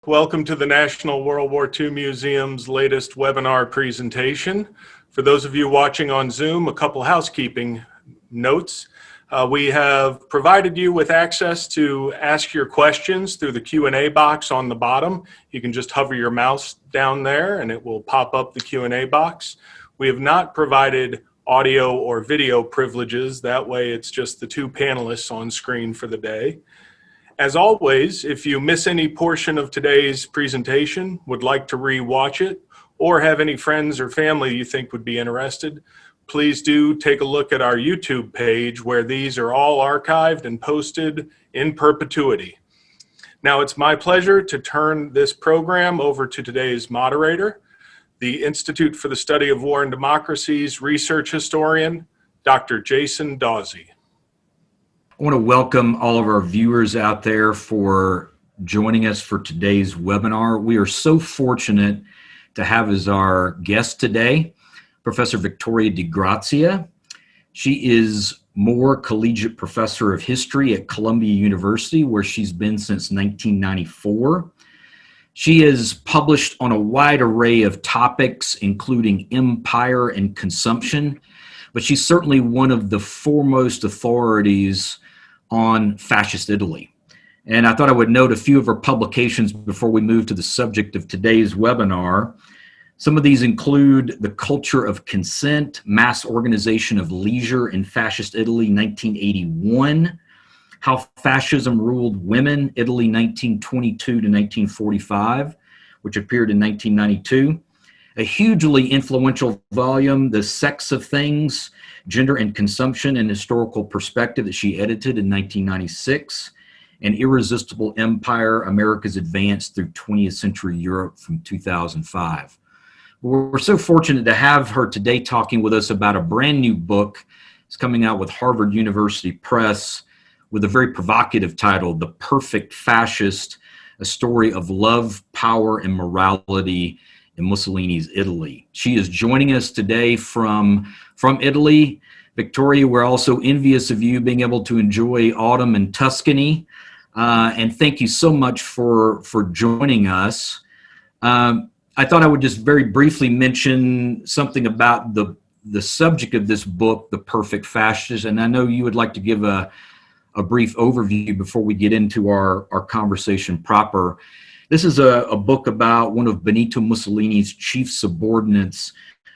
Welcome to the National World War II Museum's latest webinar presentation. For those of you watching on Zoom, a couple housekeeping notes. We have provided you with access to ask your questions through the Q&A box on the bottom. You can just hover your mouse down there and it will pop up the Q&A box. We have not provided audio or video privileges. That way it's just the two panelists on screen for the day. As always, if you miss any portion of today's presentation, would like to re-watch it, or have any friends or family you think would be interested, please do take a look at our YouTube page where these are all archived and posted in perpetuity. Now it's my pleasure to turn this program over to today's moderator, the Institute for the Study of War and Democracy's research historian, Dr. Jason Dawsey. I want to welcome all of our viewers out there for joining us for today's webinar. We are so fortunate to have as our guest today, Professor Victoria Degrazia. She is Moore Collegiate Professor of History at Columbia University, where she's been since 1994. She has published on a wide array of topics, including empire and consumption, but she's certainly one of the foremost authorities on fascist Italy. And I thought I would note a few of her publications before we move to the subject of today's webinar. Some of these include The Culture of Consent, Mass Organization of Leisure in Fascist Italy, 1981, How Fascism Ruled Women, Italy, 1922 to 1945, which appeared in 1992. A hugely influential volume, The Sex of Things, Gender and Consumption in Historical Perspective, that she edited in 1996, and Irresistible Empire, America's Advance Through 20th Century Europe from 2005. We're so fortunate to have her today talking with us about a brand new book. It's coming out with Harvard University Press with a very provocative title, The Perfect Fascist, A Story of Love, Power, and Morality in Mussolini's Italy. She is joining us today from Italy. Victoria, we're also envious of you being able to enjoy autumn in Tuscany. And thank you so much for joining us. I thought I would just very briefly mention something about the subject of this book, The Perfect Fascist. And I know you would like to give a brief overview before we get into our conversation proper. This is a book about one of Benito Mussolini's chief subordinates,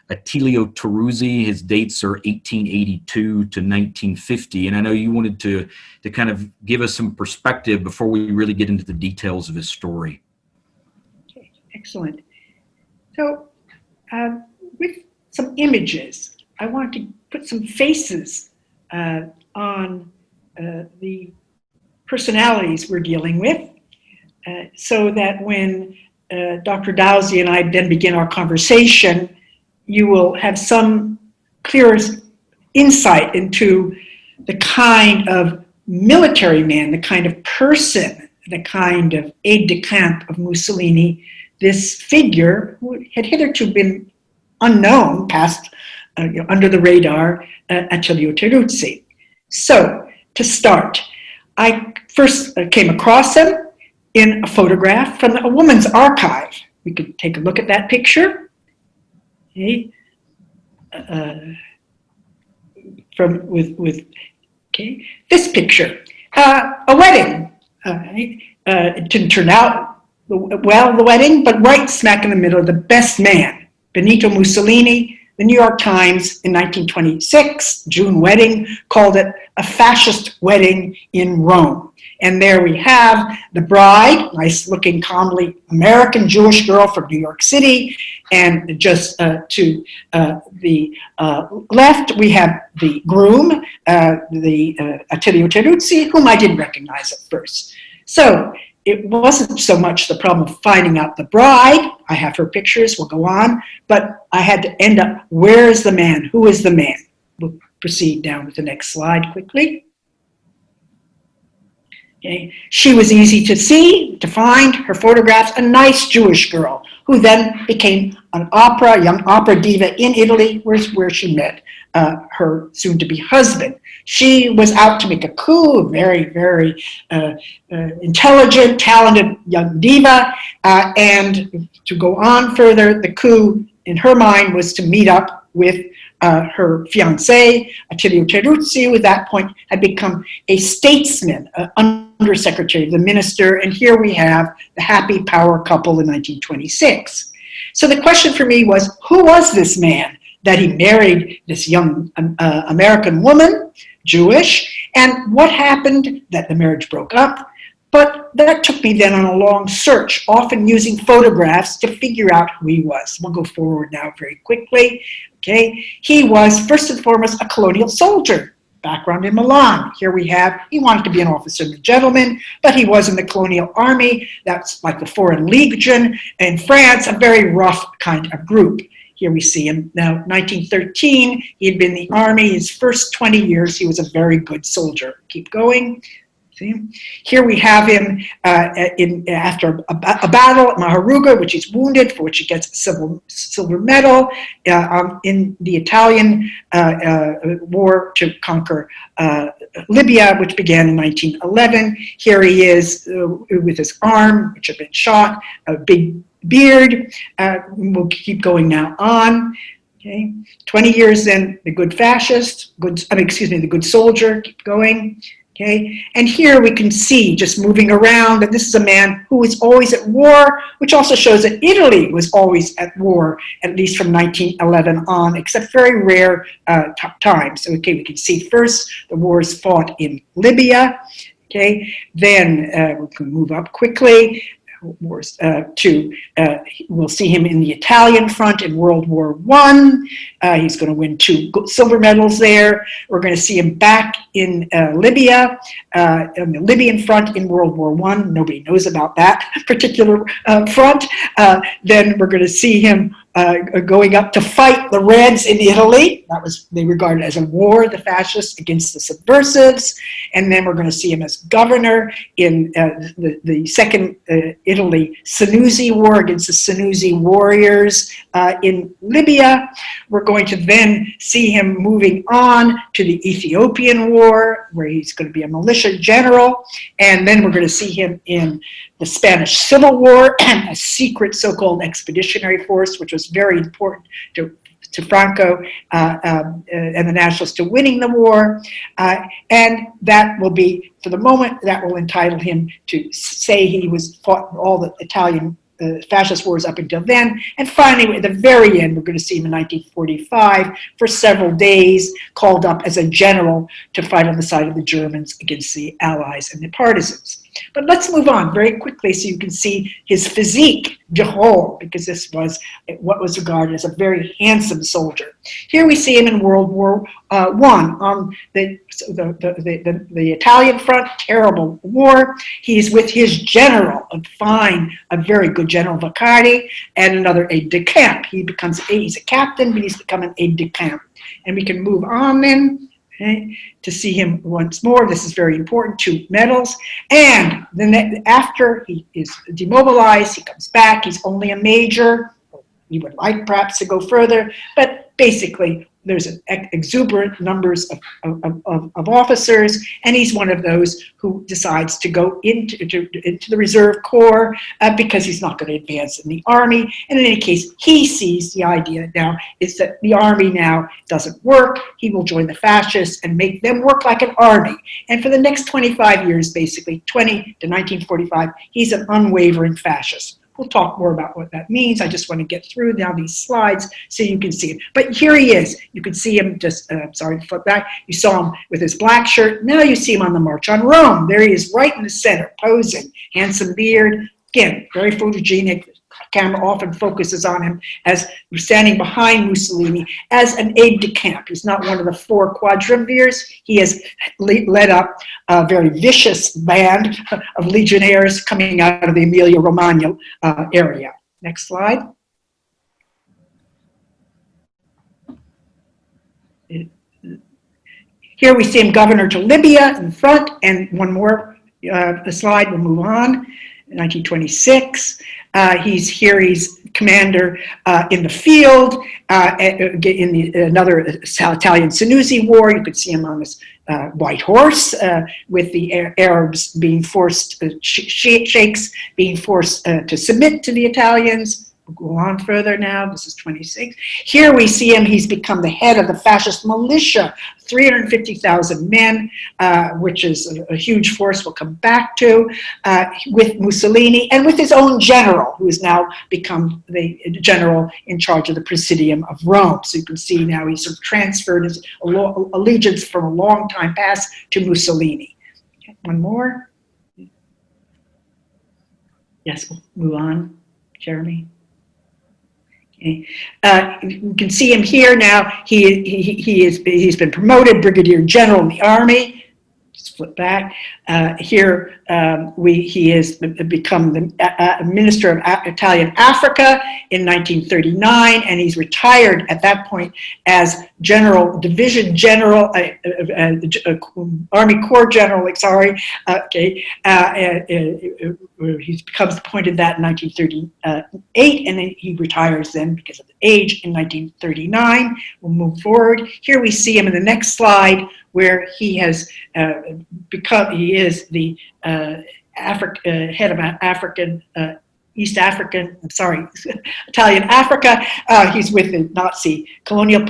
Attilio Teruzzi. His dates are 1882 to 1950. And I know you wanted to kind of give us some perspective before we really get into the details of his story. Okay, excellent. So with some images, I want to put some faces on the personalities we're dealing with. So that when Dr. Dawsey and I then begin our conversation, you will have some clearer insight into the kind of military man, the kind of person, the kind of aide-de-camp of Mussolini, this figure who had hitherto been unknown, passed under the radar, Attilio Teruzzi. So, to start, I first came across him in a photograph from a woman's archive. We could take a look at that picture. Okay. This picture, a wedding. It didn't turn out well, the wedding, but right smack in the middle, the best man, Benito Mussolini. The New York Times in 1926, June wedding, called it a fascist wedding in Rome. And there we have the bride, nice looking, comely American Jewish girl from New York City. And just to the left, we have the groom, Attilio Teruzzi, whom I didn't recognize at first. So it wasn't so much the problem of finding out the bride. I have her pictures, we'll go on. But I had to end up, where is the man? Who is the man? We'll proceed down to the next slide quickly. Okay. She was easy to see, to find, her photographs, a nice Jewish girl who then became an young opera diva in Italy, where she met her soon-to-be husband. She was out to make a coup, very, very intelligent, talented young diva, and to go on further, the coup in her mind was to meet up with her fiancé, Attilio Teruzzi, who at that point had become a statesman, undersecretary of the minister, and here we have the happy power couple in 1926. So the question for me was, who was this man that he married this young American woman, Jewish, and what happened that the marriage broke up? But that took me then on a long search, often using photographs to figure out who he was. We'll go forward now very quickly. Okay, he was first and foremost a colonial soldier, background in Milan. Here we have, he wanted to be an officer and a gentleman, but he was in the colonial army. That's like the Foreign Legion in France, a very rough kind of group. Here we see him now, 1913, he had been in the army. His first 20 years, he was a very good soldier. Keep going. See? Here we have him after a battle at Maharuga, which he's wounded, for which he gets a silver medal in the Italian war to conquer Libya, which began in 1911. Here he is with his arm, which had been shot, a big beard. We'll keep going now on. Okay, 20 years then, the good fascist, the good soldier. Keep going. Okay, and here we can see, just moving around, that this is a man who is always at war, which also shows that Italy was always at war, at least from 1911 on, except very rare times. Okay, we can see first the wars fought in Libya. Okay, then we can move up quickly. We'll see him in the Italian front in World War I. He's going to win 2 silver medals there. We're going to see him back in Libya, on the Libyan front in World War I. Nobody knows about that particular front. Then we're going to see him going up to fight the Reds in Italy. That was, they regarded as a war, the fascists against the subversives. And then we're going to see him as governor in the second Italy Senussi War against the Senussi warriors in Libya. We're going to then see him moving on to the Ethiopian War, where he's going to be a militia general. And then we're going to see him in the Spanish Civil War, a secret so-called expeditionary force, which was very important to Franco and the Nationalists to winning the war. And that will be, for the moment, that will entitle him to say he was fought all the Italian fascist wars up until then. And finally, at the very end, we're going to see him in 1945 for several days, called up as a general to fight on the side of the Germans against the Allies and the partisans. But let's move on very quickly so you can see his physique, because this was what was regarded as a very handsome soldier. Here we see him in World War I on the Italian front, terrible war. He's with his general, a very good general, Vaccardi, and another aide-de-camp. He's a captain, but he's become an aide-de-camp. And we can move on then. Okay, to see him once more. This is very important, 2 medals. And then after he is demobilized, he comes back. He's only a major. He would like perhaps to go further, but basically there's an exuberant numbers of officers, and he's one of those who decides to go into the Reserve Corps because he's not going to advance in the army. And in any case, he sees the idea now is that the army now doesn't work. He will join the fascists and make them work like an army. And for the next 25 years, basically 20 to 1945, he's an unwavering fascist. We'll talk more about what that means. I just want to get through now these slides so you can see it. But here he is. You can see him just, sorry to flip back. You saw him with his black shirt. Now you see him on the March on Rome. There he is right in the center, posing. Handsome beard. Again, very photogenic. Camera often focuses on him as standing behind Mussolini as an aide-de-camp. He's not one of the 4 quadrivirs. He has led up a very vicious band of legionnaires coming out of the Emilia-Romagna area. Next slide. Here we see him governor to Libya in front, and one more slide, we'll move on. 1926. He's commander in the field, in another Italian Senussi War. You could see him on this white horse with the Arabs being forced, sheikhs being forced to submit to the Italians. We'll go on further now. This is 26. Here we see him. He's become the head of the Fascist Militia, 350,000 men, which is a huge force we'll come back to, with Mussolini and with his own general, who has now become the general in charge of the Presidium of Rome. So you can see now he's sort of transferred his allegiance from a long time past to Mussolini. Okay, one more. Yes, we'll move on. Jeremy. Okay. You can see him here now. He's been promoted brigadier general in the army. Just flip back. Here he has become the minister of Italian Africa in 1939, and he's retired at that point as division general, Army Corps general. Sorry. Okay. He becomes appointed that in 1938, and then he retires then because of the age in 1939. We'll move forward. Here we see him in the next slide, where he has he is the head of Italian Africa. He's with the Nazi colonial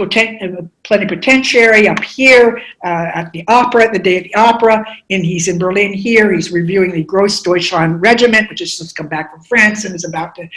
plenipotentiary up here at the opera, the day of the opera, and he's in Berlin here. He's reviewing the Grossdeutschland Regiment, which has just come back from France and is about to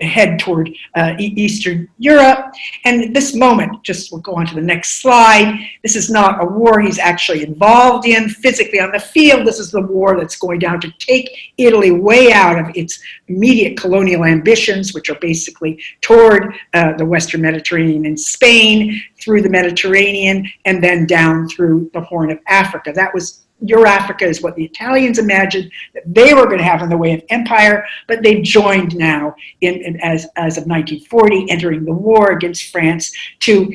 head toward Eastern Europe. And at this moment, we'll go on to the next slide. This is not a war he's actually involved in physically on the field. This is the war that's going down to take Italy way out of its immediate colonial ambitions, which are basically toward the Western Mediterranean and Spain, through the Mediterranean, and then down through the Horn of Africa. That was Eurafrica, is what the Italians imagined that they were going to have in the way of empire, but they've joined now as of 1940, entering the war against France to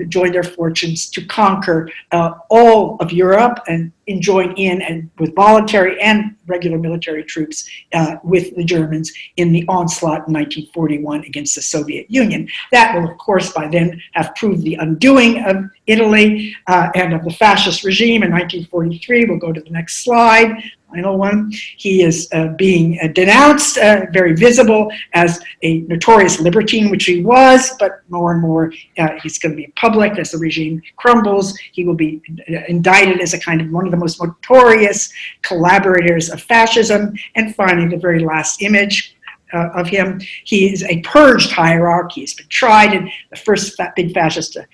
join their fortunes to conquer all of Europe and join in and with voluntary and regular military troops with the Germans in the onslaught in 1941 against the Soviet Union. That will, of course, by then have proved the undoing of Italy and of the fascist regime in 1943. We'll go to the next slide. Final one. He is being denounced, very visible, as a notorious libertine, which he was, but more and more he's going to be public as the regime crumbles. He will be indicted as a kind of one of the most notorious collaborators of fascism. And finally, the very last image of him. He is a purged hierarch. He's been tried, and the first big fascist to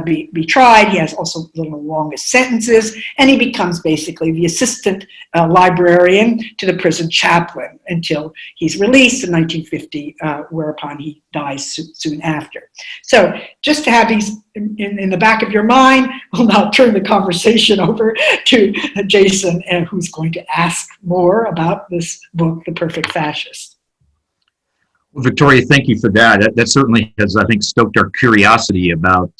be tried. He has also the longest sentences, and he becomes basically the assistant librarian to the prison chaplain until he's released in 1950, whereupon he dies soon after. So just to have these in the back of your mind, we'll now turn the conversation over to Jason, who's going to ask more about this book, The Perfect Fascist. Well, Victoria, thank you for that. That certainly has, I think, stoked our curiosity about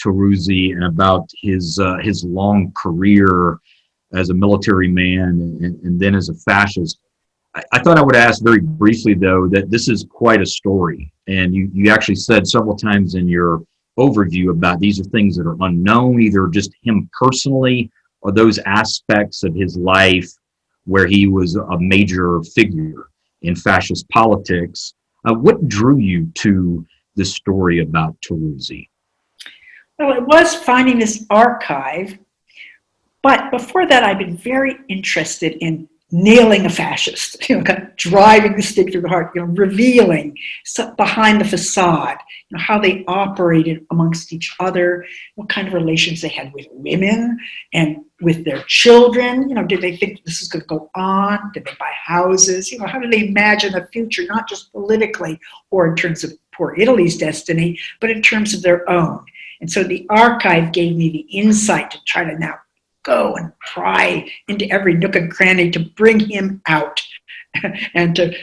Teruzzi and about his long career as a military man and then as a fascist. I thought I would ask very briefly, though, that this is quite a story. And you actually said several times in your overview about these are things that are unknown, either just him personally or those aspects of his life where he was a major figure in fascist politics. What drew you to this story about Teruzzi? Well, it was finding this archive, but before that, I've been very interested in nailing a fascist, kind of driving the stake through the heart, revealing behind the facade, how they operated amongst each other, what kind of relations they had with women and with their children. Did they think this is going to go on? Did they buy houses? How did they imagine the future, not just politically or in terms of poor Italy's destiny, but in terms of their own? And so the archive gave me the insight to try to now go and pry into every nook and cranny to bring him out and to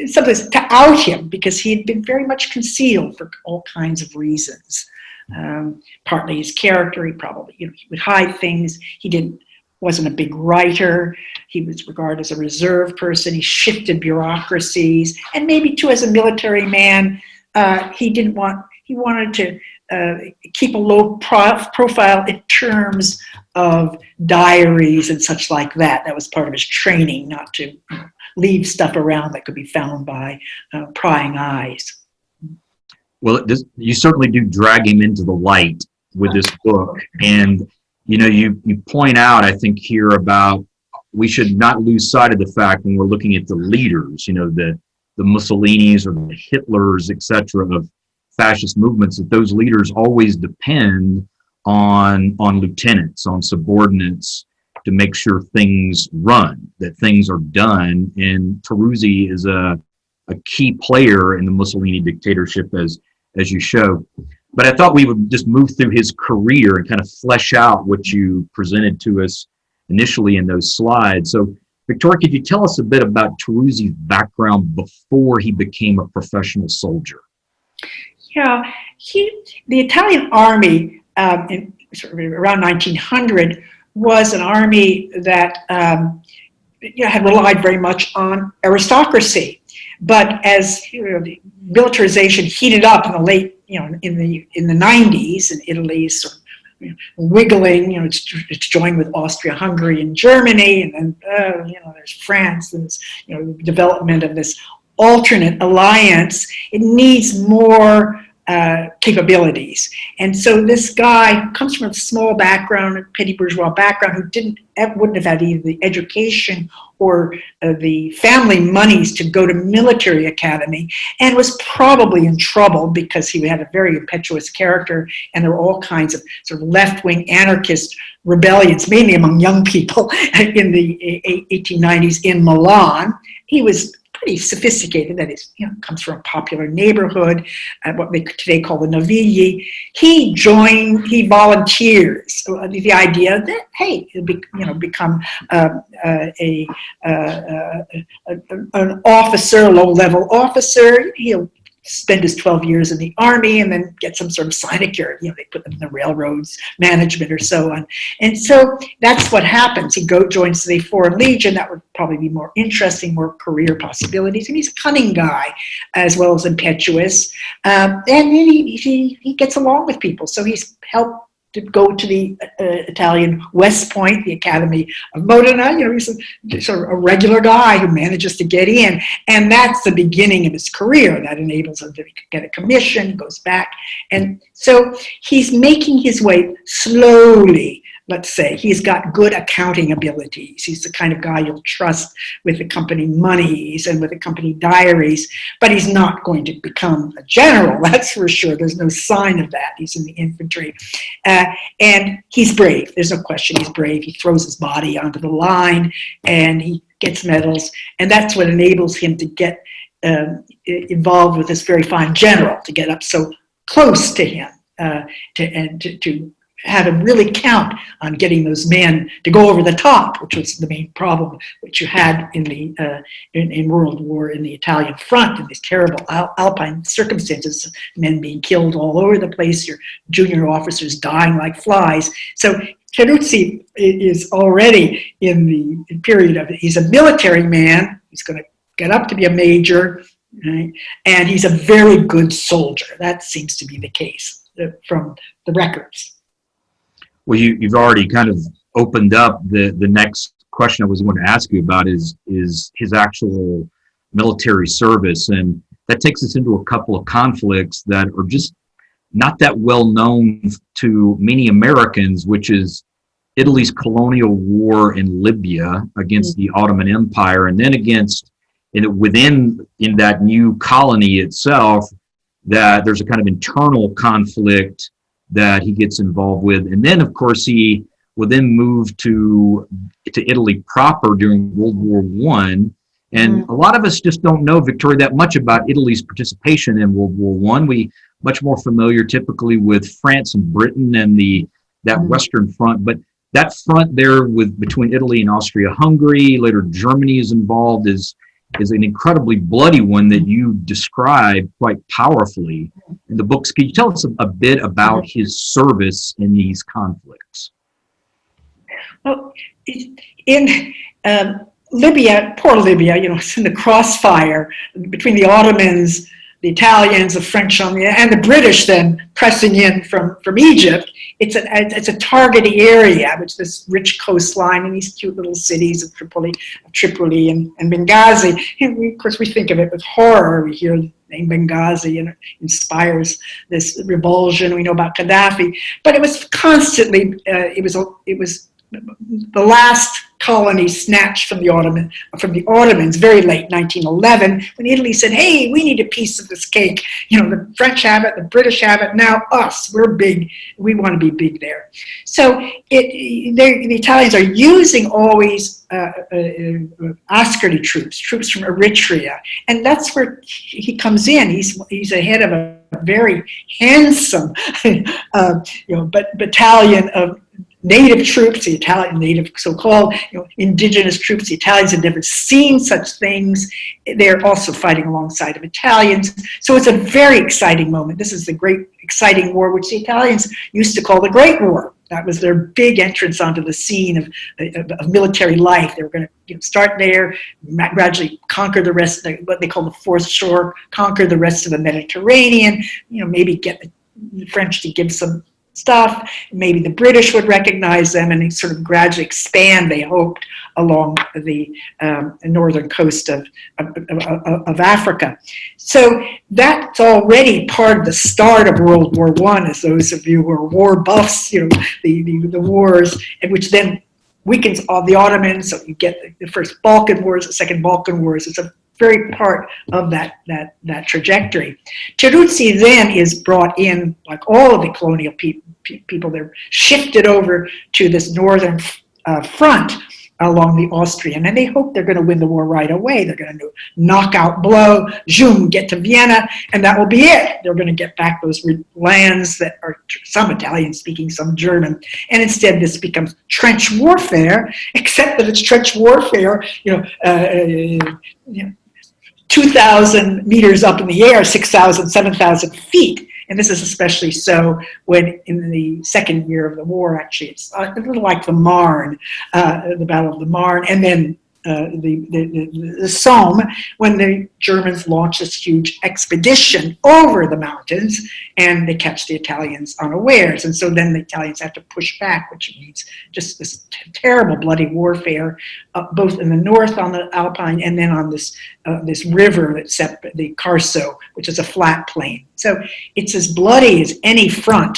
sometimes to out him, because he had been very much concealed for all kinds of reasons. Partly his character, he probably he would hide things. He didn't wasn't a big writer. He was regarded as a reserved person. He shifted bureaucracies, and maybe too, as a military man, he wanted to keep a low profile in terms of diaries and such like that. That was part of his training, not to leave stuff around that could be found by prying eyes. Well, you certainly do drag him into the light with this book. And, you point out, I think, here about we should not lose sight of the fact when we're looking at the leaders, the Mussolinis or the Hitlers, etc., of fascist movements, that those leaders always depend on lieutenants, on subordinates, to make sure things run, that things are done. And Teruzzi is a key player in the Mussolini dictatorship, as you show. But I thought we would just move through his career and kind of flesh out what you presented to us initially in those slides. So, Victoria, could you tell us a bit about Teruzzi's background before he became a professional soldier? Yeah, the Italian army in sort of around 1900 was an army that had relied very much on aristocracy. But as the militarization heated up in the late, in the 90s, and Italy's sort of wiggling, it's joined with Austria, Hungary, and Germany, and then there's France, and the development of this alternate alliance. It needs more capabilities. And so this guy comes from a small background, a petty bourgeois background, who wouldn't have had either the education or the family monies to go to military academy, and was probably in trouble because he had a very impetuous character, and there were all kinds of sort of left-wing anarchist rebellions, mainly among young people in the 1890s in Milan. He was pretty sophisticated, that is, comes from a popular neighborhood, what they today call the Navigli. He volunteers. So the idea that, hey, he'll become an officer, low-level officer. He'll spend his 12 years in the army and then get some sort of sinecure. They put them in the railroads management or so on. And so that's what happens. He joins the Foreign Legion. That would probably be more interesting, more career possibilities. And he's a cunning guy as well as impetuous. And he gets along with people. So he's helped to go to the Italian West Point, the Academy of Modena. He's sort of a regular guy who manages to get in. And that's the beginning of his career. That enables him to get a commission, goes back. And so he's making his way slowly. Let's say he's got good accounting abilities. He's the kind of guy you'll trust with the company monies and with the company diaries, but he's not going to become a general, that's for sure. There's no sign of that. He's in the infantry. And he's brave. There's no question he's brave. He throws his body onto the line and he gets medals. And that's what enables him to get involved with this very fine general, to get up so close to him, to have him really count on getting those men to go over the top, which was the main problem which you had in the in World War in the Italian front, in these terrible alpine circumstances, men being killed all over the place, your junior officers dying like flies. So Teruzzi is already in the period of, he's a military man, he's going to get up to be a major, right? And he's a very good soldier. That seems to be the case from the records. Well, you've already kind of opened up the next question I was going to ask you about is his actual military service. And that takes us into a couple of conflicts that are just not that well known to many Americans, which is Italy's colonial war in Libya against the Ottoman Empire, and then within that new colony itself, that there's a kind of internal conflict that he gets involved with. And then, of course, he will then move to Italy proper during World War I. And a lot of us just don't know, Victoria, that much about Italy's participation in World War I. We much more familiar typically with France and Britain and that Western front. But that front there between Italy and Austria-Hungary, later Germany is involved, is an incredibly bloody one that you describe quite powerfully in the books. Can you tell us a bit about his service in these conflicts? Well, in Libya, poor Libya, it's in the crossfire between the Ottomans, the Italians, the French and the British then pressing in from Egypt. It's a targety area, which this rich coastline and these cute little cities of Tripoli and Benghazi. And of course, we think of it with horror. We hear the name Benghazi and it inspires this revulsion. We know about Gaddafi, but it was constantly. It was the last colony snatched from the Ottomans very late 1911, when Italy said, hey, we need a piece of this cake. The French have it, the British have it, now us, we're big, we want to be big there. So the Italians are using always Ascari troops from Eritrea, and that's where he comes in. He's ahead of a very handsome battalion of native troops, the Italian native so-called indigenous troops. The Italians had never seen such things. They're also fighting alongside of Italians. So it's a very exciting moment. This is the great exciting war, which the Italians used to call the Great War. That was their big entrance onto the scene of military life. They were going to start there, gradually conquer the rest of what they call the fourth shore, conquer the rest of the Mediterranean, maybe get the French to give some stuff. Maybe the British would recognize them and sort of gradually expand, they hoped, along the northern coast of Africa. So that's already part of the start of World War I, as those of you who are war buffs, the wars, and which then weakens all the Ottomans. So you get the first Balkan Wars, the second Balkan Wars. It's a very part of that trajectory. Teruzzi then is brought in, like all of the colonial people, they're shifted over to this northern front along the Austrian, and they hope they're going to win the war right away. They're going to knockout blow, zoom, get to Vienna, and that will be it. They're going to get back those lands that are some Italian speaking, some German, and instead this becomes trench warfare, except that it's trench warfare, 2,000 meters up in the air, 6,000, 7,000 feet. And this is especially so when in the second year of the war, actually, it's a little like the Marne, the Battle of the Marne, and then the Somme, when the Germans launch this huge expedition over the mountains and they catch the Italians unawares. And so then the Italians have to push back, which means just this terrible bloody warfare, both in the north on the Alpine and then on this river that's the Carso, which is a flat plain. So it's as bloody as any front,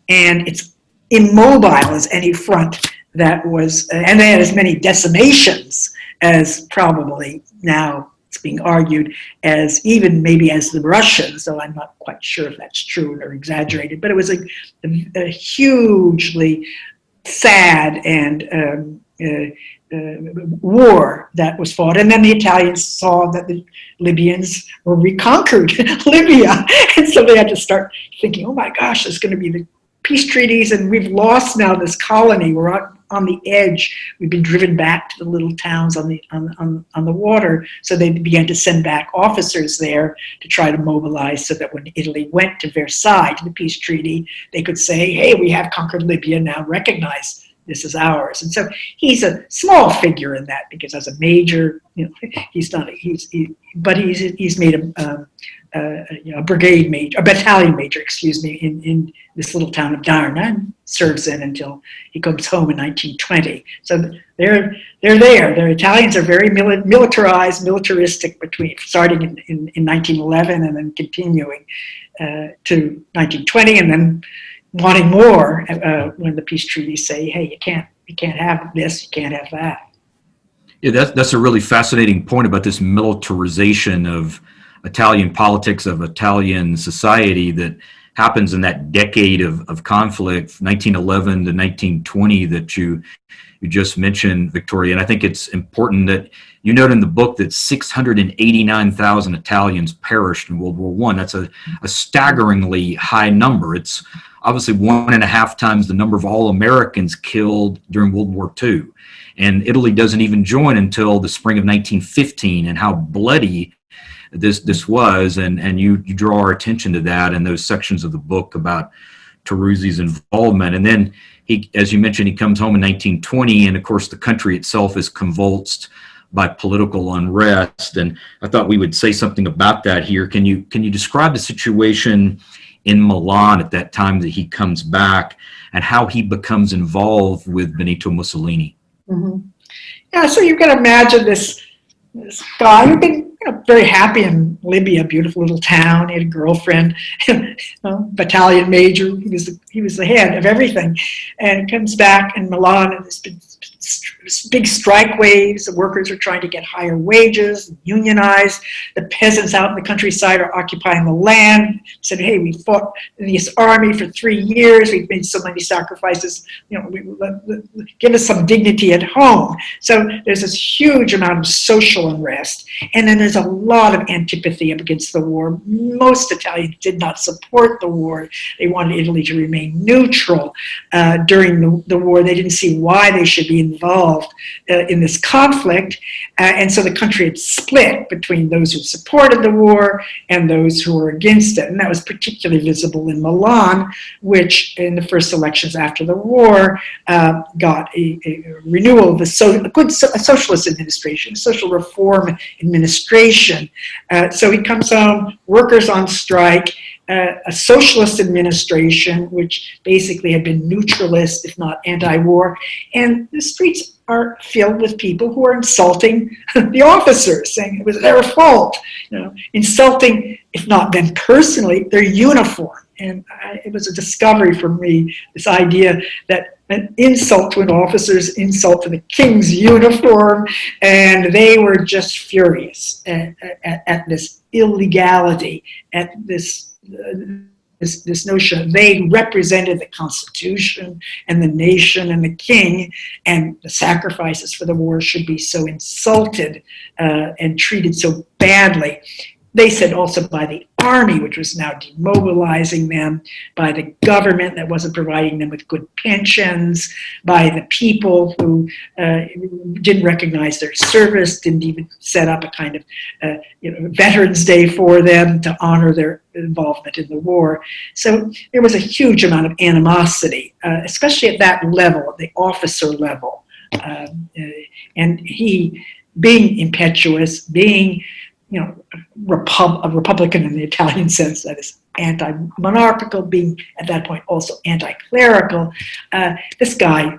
and it's immobile as any front that was, and they had as many decimations as probably now it's being argued as even maybe as the Russians, though I'm not quite sure if that's true or exaggerated, but it was a hugely sad and war that was fought. And then the Italians saw that the Libyans were reconquered Libya, and so they had to start thinking, oh my gosh, there's going to be the peace treaties, and we've lost now this colony. We're on the edge. We've been driven back to the little towns on the water. So they began to send back officers there to try to mobilize, so that when Italy went to Versailles to the peace treaty, they could say, "Hey, we have conquered Libya. Now recognize this is ours." And so he's a small figure in that, because as a major, he's not. But he's made a brigade major, a battalion major, excuse me, in this little town of Darna, and serves in until he comes home in 1920. So they're there. The Italians are very militaristic starting in 1911 and then continuing to 1920, and then wanting more when the peace treaties say, hey, you can't have this, you can't have that. Yeah, that's a really fascinating point about this militarization of Italian politics, of Italian society, that happens in that decade of conflict, 1911 to 1920, that you just mentioned, Victoria. And I think it's important that you note in the book that 689,000 Italians perished in World War I. That's a staggeringly high number. It's obviously 1.5 times the number of all Americans killed during World War II. And Italy doesn't even join until the spring of 1915, and how bloody this was, and you draw our attention to that in those sections of the book about Teruzzi's involvement. And then he, as you mentioned, he comes home in 1920, and of course the country itself is convulsed by political unrest. And I thought we would say something about that here. Can you describe the situation in Milan at that time that he comes back, and how he becomes involved with Benito Mussolini? Mm-hmm. Yeah, so you can imagine this guy who'd been very happy in Libya, beautiful little town. He had a girlfriend, battalion major. He was the head of everything, and comes back in Milan, and there's been big strike waves. The workers are trying to get higher wages, unionize. The peasants out in the countryside are occupying the land. Said, "Hey, we fought in this army for 3 years. We've made so many sacrifices. Give us some dignity at home." So there's this huge amount of social unrest, and then there's a lot of antipathy against the war. Most Italians did not support the war. They wanted Italy to remain neutral during the war. They didn't see why they should be involved in this conflict, and so the country had split between those who supported the war and those who were against it. And that was particularly visible in Milan, which in the first elections after the war got a renewal of a socialist administration, social reform administration. So he comes home, workers on strike, a socialist administration, which basically had been neutralist, if not anti-war, and the streets are filled with people who are insulting the officers, saying it was their fault, insulting, if not them personally, their uniform. And it was a discovery for me, this idea that an insult to an officer's insult to the king's uniform, and they were just furious at this illegality, at this notion they represented the Constitution and the nation and the king, and the sacrifices for the war should be so insulted and treated so badly. They said also by the army, which was now demobilizing them, by the government that wasn't providing them with good pensions, by the people who didn't recognize their service, didn't even set up a kind of Veterans Day for them to honor their involvement in the war. So there was a huge amount of animosity, especially at that level, at the officer level. And he, being impetuous, being a Republican in the Italian sense, that is anti-monarchical, being at that point also anti-clerical, this guy,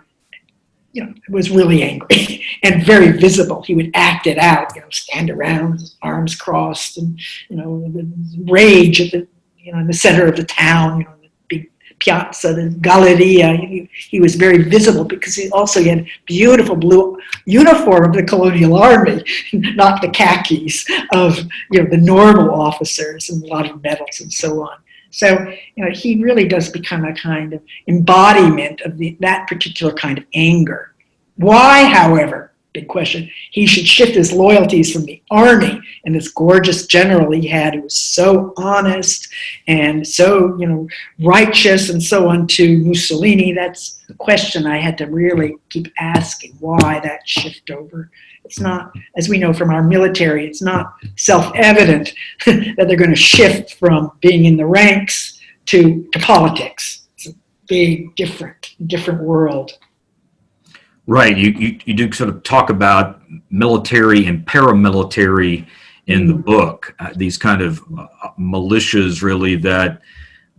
was really angry and very visible. He would act it out, stand around with his arms crossed, and rage at the, in the center of the town, the big piazza, the Galleria. He was very visible because he also had beautiful blue uniform of the Colonial Army, not the khakis of the normal officers, and a lot of medals and so on. So he really does become a kind of embodiment of that particular kind of anger. Why, however, big question, he should shift his loyalties from the army and this gorgeous general he had who was so honest and so righteous and so on, to Mussolini. That's the question I had to really keep asking, why that shift over. It's not, as we know from our military, it's not self-evident that they're going to shift from being in the ranks to politics. It's a big, different world. Right. You do sort of talk about military and paramilitary in the book, these kind of militias really that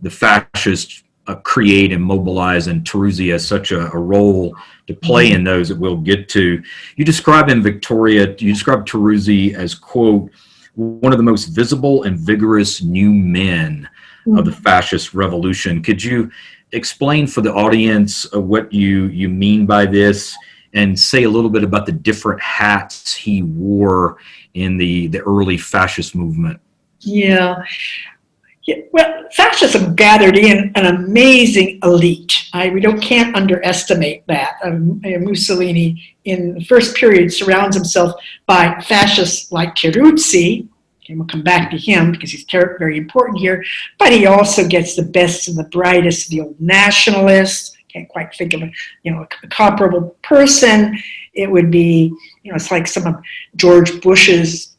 the fascists create and mobilize, and Teruzzi has such a role to play in those that we'll get to. You describe Teruzzi as, quote, one of the most visible and vigorous new men of the fascist revolution. Could you explain for the audience what you mean by this, and say a little bit about the different hats he wore in the early fascist movement? Yeah. Well, fascism gathered in an amazing elite. We can't underestimate that. Mussolini, in the first period, surrounds himself by fascists like Teruzzi, and we'll come back to him because he's very important here, but he also gets the best and the brightest of the old nationalists. Can't quite think of a comparable person. It would be, it's like some of George Bush's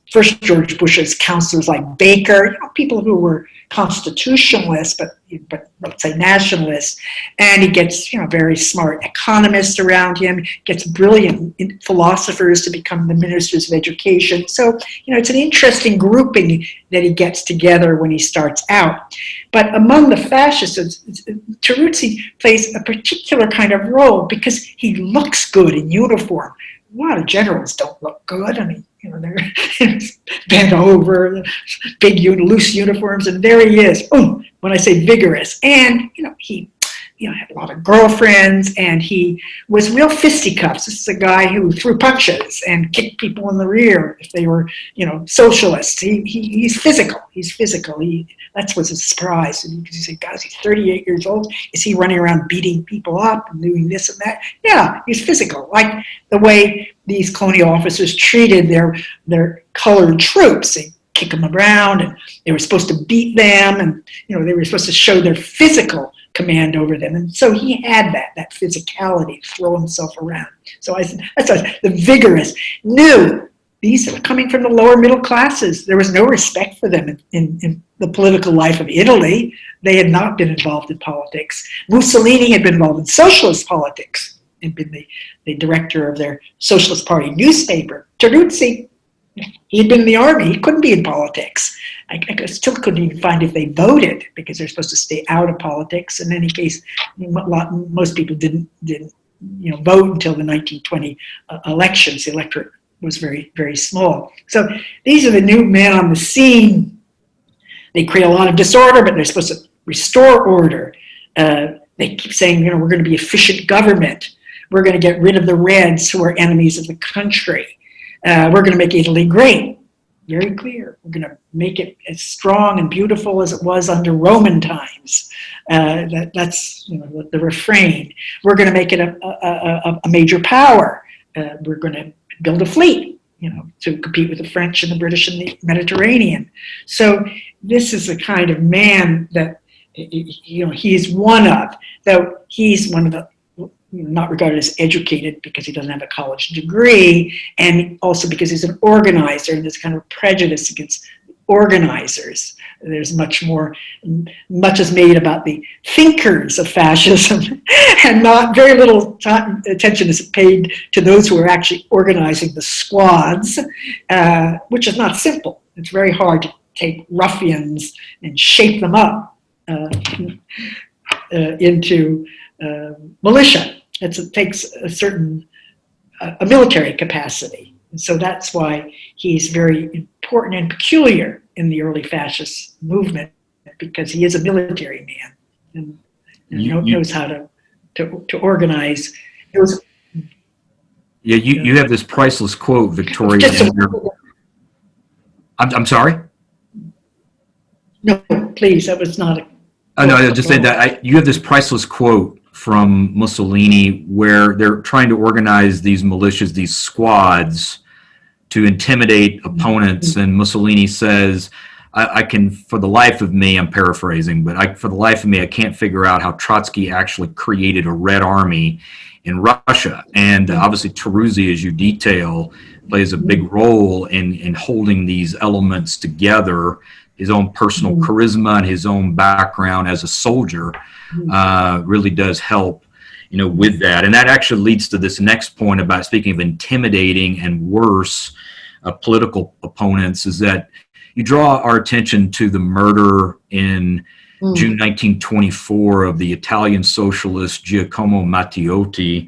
counselors like Baker, people who were constitutionalist, but let's say nationalist, and he gets very smart economists around him, gets brilliant philosophers to become the ministers of education. So it's an interesting grouping that he gets together when he starts out. But among the fascists, Teruzzi plays a particular kind of role because he looks good in uniform. A lot of generals don't look good. I mean, they're bent over, big, loose uniforms, and there he is. Boom! When I say vigorous, and he, had a lot of girlfriends, and he was real fisticuffs. This is a guy who threw punches and kicked people in the rear if they were, socialists. He's physical. He's physical. That was a surprise. And you say, guys, he's 38 years old. Is he running around beating people up and doing this and that? Yeah, he's physical. Like the way these colonial officers treated their colored troops. They kick them around, and they were supposed to beat them, and they were supposed to show their physical command over them. And so he had that physicality to throw himself around. So I said, that's the vigorous, new. These are coming from the lower middle classes. There was no respect for them in the political life of Italy. They had not been involved in politics. Mussolini had been involved in socialist politics and been the director of their Socialist Party newspaper. Teruzzi, he had been in the army. He couldn't be in politics. I still couldn't even find if they voted because they're supposed to stay out of politics. In any case, most people didn't vote until the 1920 elections. The electorate was very, very small. So these are the new men on the scene. They create a lot of disorder, but they're supposed to restore order. They keep saying, we're going to be efficient government. We're going to get rid of the Reds who are enemies of the country. We're going to make Italy great. Very clear. We're going to make it as strong and beautiful as it was under Roman times. That's the refrain. We're going to make it a major power. We're going to build a fleet, to compete with the French and the British in the Mediterranean. So this is the kind of man that he's one of, though he's one of the not regarded as educated because he doesn't have a college degree, and also because he's an organizer, and there's kind of prejudice against organizers. There's much is made about the thinkers of fascism, and not very little attention is paid to those who are actually organizing the squads, which is not simple. It's very hard to take ruffians and shape them up into militia. It takes a certain military capacity. And so that's why he's very important and peculiar in the early fascist movement, because he is a military man and knows how to organize. You have this priceless quote, Victoria. I'm sorry? No, please, that was not a... Oh, no, I just said that you have this priceless quote from Mussolini where they're trying to organize these militias, these squads, to intimidate opponents, and Mussolini says, I can, for the life of me, I'm paraphrasing, but for the life of me, I can't figure out how Trotsky actually created a Red Army in Russia. And obviously Teruzzi, as you detail, plays a big role in holding these elements together. His own personal charisma and his own background as a soldier really does help, with that. And that actually leads to this next point about, speaking of intimidating and worse political opponents, is that you draw our attention to the murder in June 1924 of the Italian socialist Giacomo Matteotti.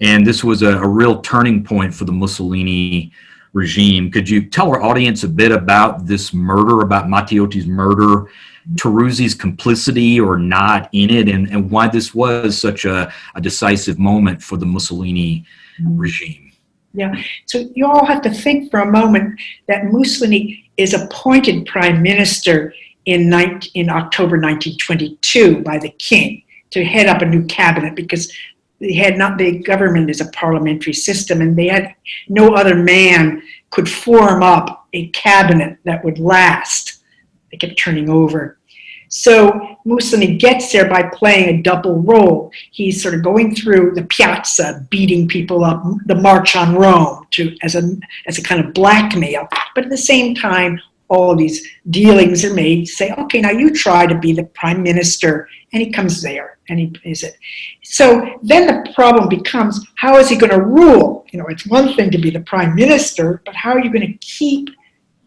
And this was a real turning point for the Mussolini regime. Could you tell our audience a bit about this murder, about Matteotti's murder, Teruzzi's complicity or not in it, and why this was such a decisive moment for the Mussolini regime? Yeah, so you all have to think for a moment that Mussolini is appointed prime minister in October 1922 by the king to head up a new cabinet, because the government is a parliamentary system, and they had no other man could form up a cabinet that would last. They kept turning over. So Mussolini gets there by playing a double role. He's sort of going through the piazza, beating people up, the March on Rome, as a kind of blackmail, but at the same time all of these dealings are made. Say, okay, now you try to be the prime minister, and he comes there, and he is it. So then the problem becomes, how is he going to rule? You know, it's one thing to be the prime minister, but how are you going to keep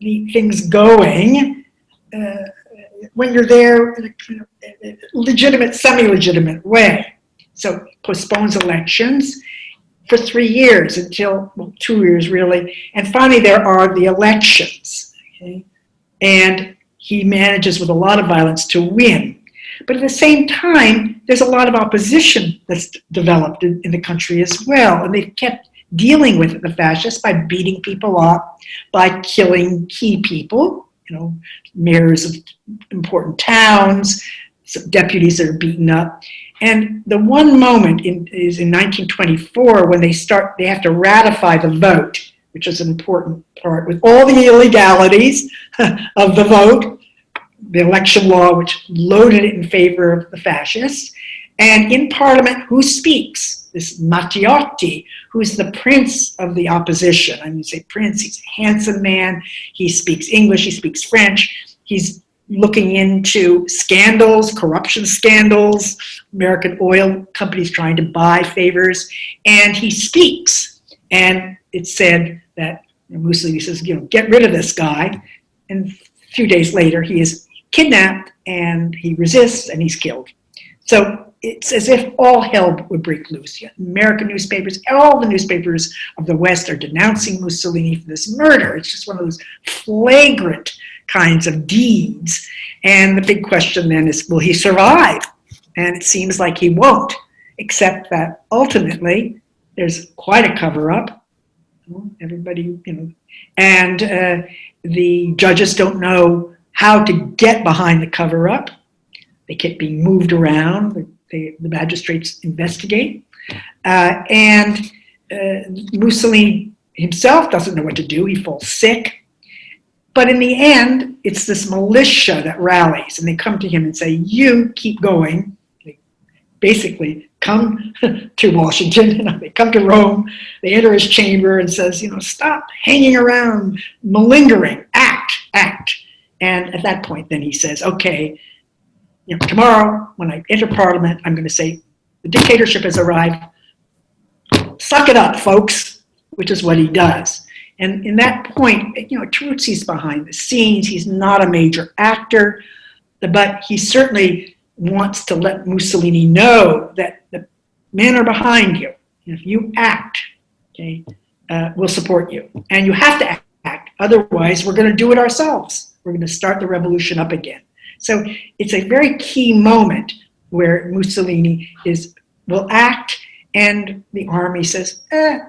the things going when you're there in a legitimate, semi-legitimate way? So postpones elections for 3 years until, well, 2 years really, and finally there are the elections. Okay? And he manages with a lot of violence to win. But at the same time, there's a lot of opposition that's developed in the country as well. And they've kept dealing with it, the fascists, by beating people up, by killing key people, you know, mayors of important towns, deputies that are beaten up. And the one moment is in 1924 when they have to ratify the vote, which is an important part, with all the illegalities of the vote, the election law, which loaded it in favor of the fascists. And in Parliament, who speaks? This Matteotti, who's the prince of the opposition. I mean, say prince, he's a handsome man. He speaks English, he speaks French. He's looking into scandals, corruption scandals, American oil companies trying to buy favors, and he speaks. And it's said that Mussolini says, you know, get rid of this guy. And a few days later, he is kidnapped, and he resists, and he's killed. So it's as if all hell would break loose. American newspapers, all the newspapers of the West are denouncing Mussolini for this murder. It's just one of those flagrant kinds of deeds. And the big question then is, will he survive? And it seems like he won't, except that ultimately there's quite a cover-up. Everybody, you know, and the judges don't know how to get behind the cover-up. They keep being moved around. The magistrates investigate. And Mussolini himself doesn't know what to do. He falls sick. But in the end, it's this militia that rallies, and they come to him and say, you keep going. They basically come to Washington, you know, they come to Rome, they enter his chamber and says, you know, stop hanging around, malingering, act. And at that point, then he says, okay, you know, tomorrow when I enter Parliament, I'm going to say, the dictatorship has arrived. Suck it up, folks, which is what he does. And in that point, you know, Teruzzi's behind the scenes. He's not a major actor, but he certainly wants to let Mussolini know that the men are behind you. If you act, okay, we'll support you. And you have to act. Otherwise, we're going to do it ourselves. We're going to start the revolution up again. So it's a very key moment where Mussolini will act, and the army says,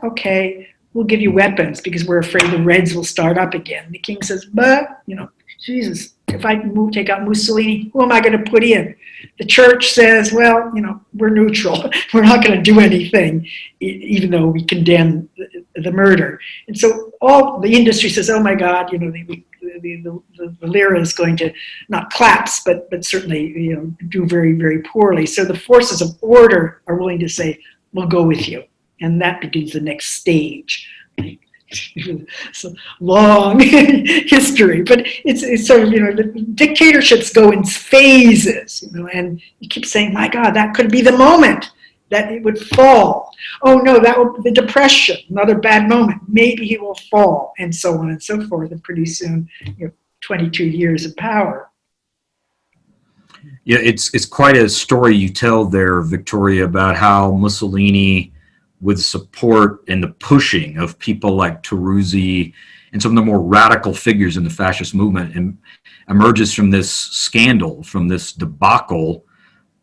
okay, we'll give you weapons because we're afraid the Reds will start up again. The king says, but, you know, Jesus, if I take out Mussolini, who am I going to put in? The church says, well, you know, we're neutral. We're not going to do anything, even though we condemn the murder. And so all the industry says, oh my God, you know, the lira is going to not collapse, but certainly, you know, do very, very poorly. So the forces of order are willing to say, we'll go with you. And that begins the next stage. It's a long history, but it's sort of, you know, the dictatorships go in phases, you know, and you keep saying, my God, that could be the moment that it would fall. Oh no, that will be the Depression, another bad moment. Maybe he will fall, and so on and so forth. And pretty soon, you know, 22 years of power. Yeah, it's quite a story you tell there, Victoria, about how Mussolini, with support and the pushing of people like Teruzzi and some of the more radical figures in the fascist movement, and emerges from this scandal, from this debacle,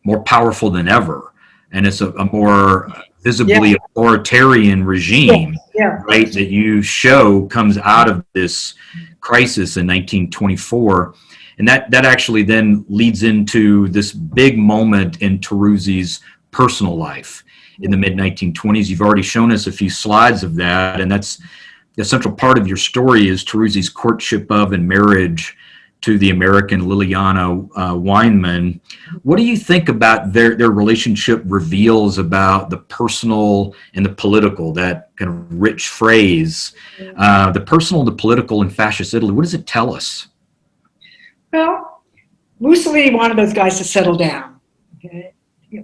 more powerful than ever. And it's a more visibly authoritarian regime, right, that you show comes out of this crisis in 1924. And that actually then leads into this big moment in Teruzzi's personal life in the mid-1920s. You've already shown us a few slides of that, and that's the central part of your story is Teruzzi's courtship of and marriage to the American Liliana Weinman. What do you think about their relationship reveals about the personal and the political, that kind of rich phrase, the personal and the political in fascist Italy? What does it tell us? Well, Mussolini wanted those guys to settle down. Okay?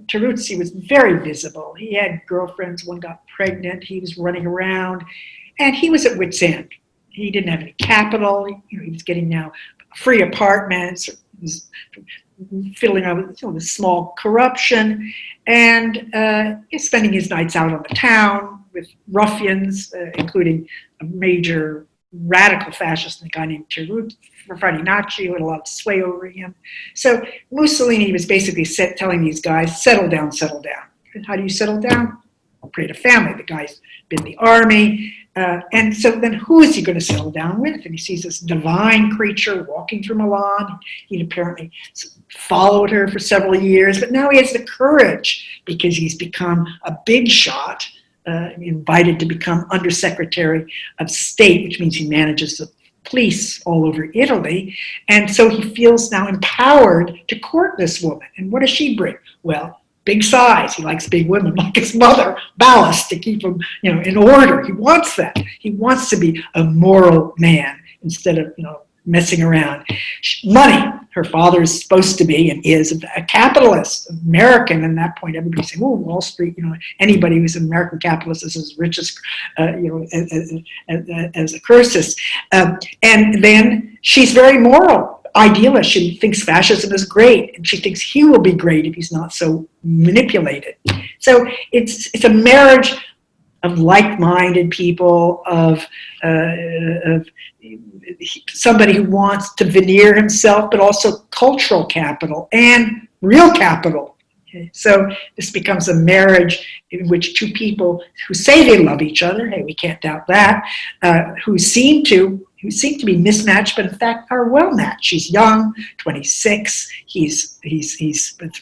Teruzzi was very visible. He had girlfriends. One got pregnant. He was running around, and he was at wit's end. He didn't have any capital. He was getting now free apartments. He was fiddling around with small corruption, and spending his nights out on the town with ruffians, including a major radical fascist, a guy named Teruzzi, Farinacci, who had a lot of sway over him. So Mussolini was basically telling these guys, settle down, settle down. And how do you settle down? Create a family. The guy's been in the army. And so then who is he going to settle down with? And he sees this divine creature walking through Milan. He'd apparently followed her for several years, but now he has the courage because he's become a big shot, invited to become Undersecretary of State, which means he manages the police all over Italy. And so he feels now empowered to court this woman. And what does she bring? Well, big size. He likes big women, like his mother, ballast to keep him, in order. He wants that. He wants to be a moral man instead of, messing around. Money. Her father is supposed to be and is a capitalist, American. And at that point, everybody's saying, "Oh, Wall Street." Anybody who's an American capitalist is as rich as, as a Croesus. And then she's very moral. Idealist. She thinks fascism is great, and she thinks he will be great if he's not so manipulated. So it's a marriage of like-minded people, of somebody who wants to veneer himself, but also cultural capital and real capital. Okay? So this becomes a marriage in which two people who say they love each other, hey, we can't doubt that, who seem to be mismatched, but in fact are well matched. She's young, 26. He's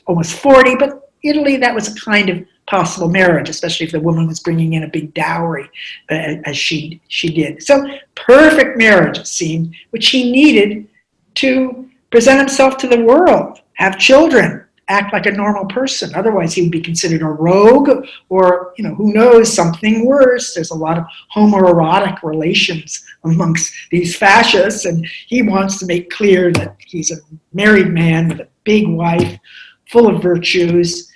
almost 40. But Italy, that was a kind of possible marriage, especially if the woman was bringing in a big dowry, as she did. So perfect marriage, it seemed, which he needed to present himself to the world, have children, act like a normal person. Otherwise, he would be considered a rogue, or who knows, something worse. There's a lot of homoerotic relations amongst these fascists, and he wants to make clear that he's a married man with a big wife, full of virtues,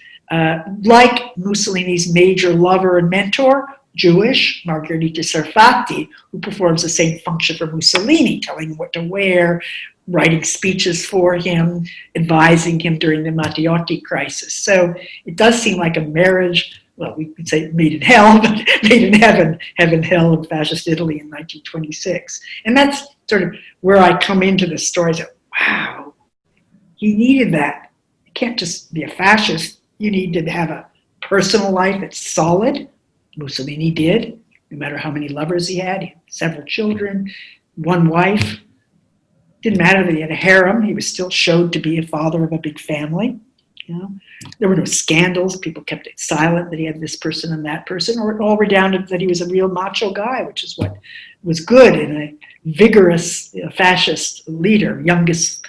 like Mussolini's major lover and mentor, Jewish, Margherita Sarfatti, who performs the same function for Mussolini, telling him what to wear, writing speeches for him, advising him during the Matteotti crisis. So it does seem like a marriage, well, we could say made in hell, but made in heaven, hell in fascist Italy in 1926. And that's sort of where I come into the story. I say, wow, he needed that. You can't just be a fascist. You need to have a personal life that's solid. Mussolini did, no matter how many lovers he had several children, one wife. Didn't matter that he had a harem. He was still showed to be a father of a big family. There were no scandals. People kept it silent that he had this person and that person, or it all redounded that he was a real macho guy, which is what was good in a vigorous fascist leader, youngest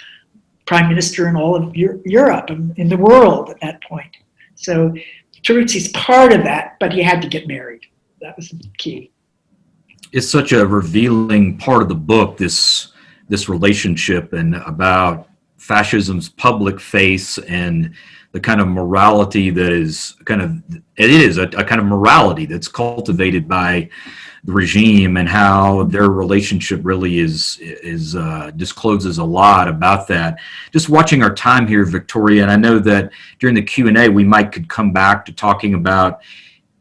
prime minister in all of Europe and in the world at that point. So Teruzzi's part of that, but he had to get married. That was the key. It's such a revealing part of the book, this relationship, and about fascism's public face and the kind of morality that is a kind of morality that's cultivated by the regime, and how their relationship really discloses a lot about that. Just watching our time here, Victoria, and I know that during the Q&A we could come back to talking about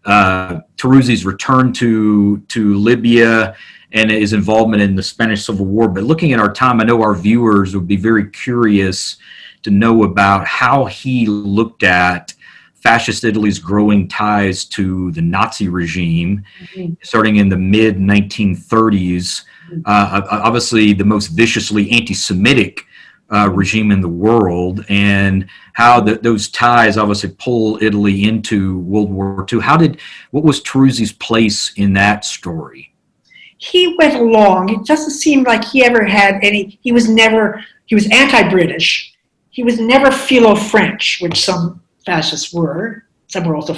Teruzzi's return to Libya and his involvement in the Spanish Civil War. But looking at our time, I know our viewers would be very curious to know about how he looked at fascist Italy's growing ties to the Nazi regime, starting in the mid-1930s, obviously the most viciously anti-Semitic regime in the world, and how those ties obviously pull Italy into World War II. What was Teruzzi's place in that story? He went along. It doesn't seem like he ever had any, he was anti-British. He was never philo-French, which some fascists were. Some were also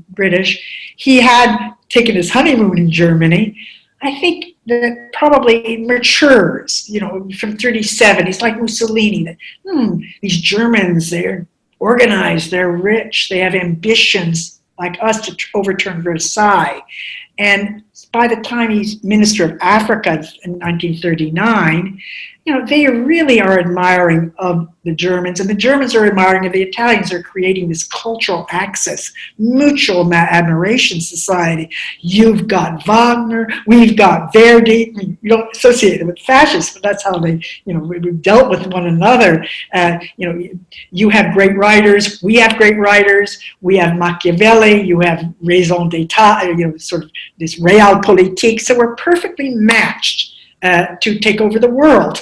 British. He had taken his honeymoon in Germany. I think that probably matures, from 37. He's like Mussolini. That, these Germans, they're organized, they're rich, they have ambitions like us to overturn Versailles. And by the time he's Minister of Africa in 1939, they really are admiring of the Germans, and the Germans are admiring of the Italians. They're creating this cultural axis, mutual admiration society. You've got Wagner, we've got Verdi. You don't associate it with fascists, but that's how they, we've dealt with one another. You have great writers, we have great writers, we have Machiavelli, you have raison d'etat, sort of this realpolitik. So we're perfectly matched to take over the world,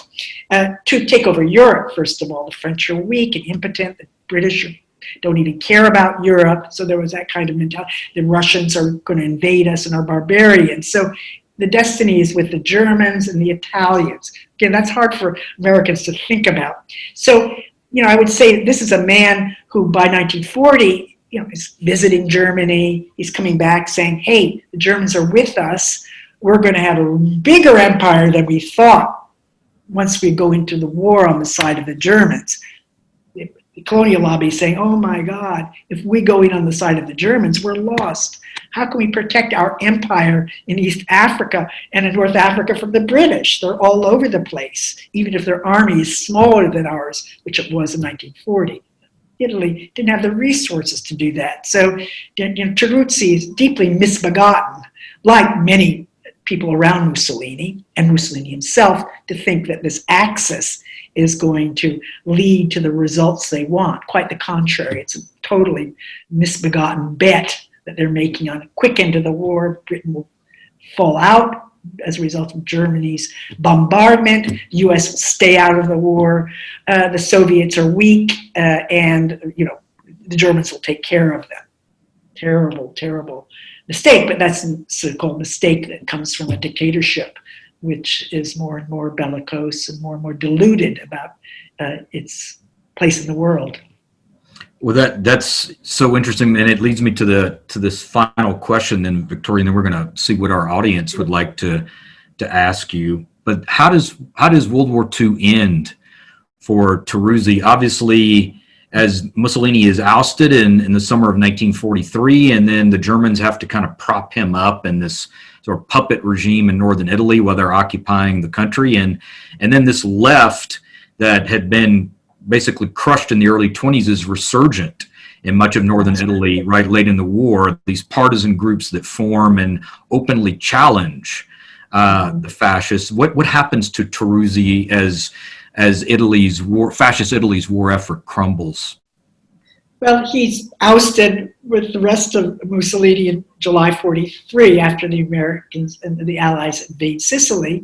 to take over Europe, first of all. The French are weak and impotent. The British don't even care about Europe. So there was that kind of mentality. The Russians are going to invade us and are barbarians. So the destiny is with the Germans and the Italians. Again, that's hard for Americans to think about. So, I would say this is a man who by 1940, is visiting Germany. He's coming back saying, hey, the Germans are with us. We're going to have a bigger empire than we thought once we go into the war on the side of the Germans. The colonial lobby is saying, oh my God, if we go in on the side of the Germans, we're lost. How can we protect our empire in East Africa and in North Africa from the British? They're all over the place, even if their army is smaller than ours, which it was in 1940. Italy didn't have the resources to do that. So Teruzzi is deeply misbegotten, like many people around Mussolini and Mussolini himself, to think that this axis is going to lead to the results they want. Quite the contrary. It's a totally misbegotten bet that they're making on a quick end of the war. Britain will fall out as a result of Germany's bombardment. US will stay out of the war. The Soviets are weak, and the Germans will take care of them. Terrible, terrible mistake, but that's a so-called mistake that comes from a dictatorship, which is more and more bellicose and more deluded about its place in the world. Well, that's so interesting, and it leads me to this final question, then, Victoria, and then we're going to see what our audience would like to ask you. But how does World War II end for Teruzzi? Obviously, as Mussolini is ousted in the summer of 1943, and then the Germans have to kind of prop him up in this sort of puppet regime in northern Italy while they're occupying the country, and then this left that had been basically crushed in the early 1920s is resurgent in much of northern Italy right late in the war. These partisan groups that form and openly challenge the fascists. What happens to Teruzzi as fascist Italy's war effort crumbles? Well, he's ousted with the rest of Mussolini in July 43 after the Americans and the Allies invade Sicily,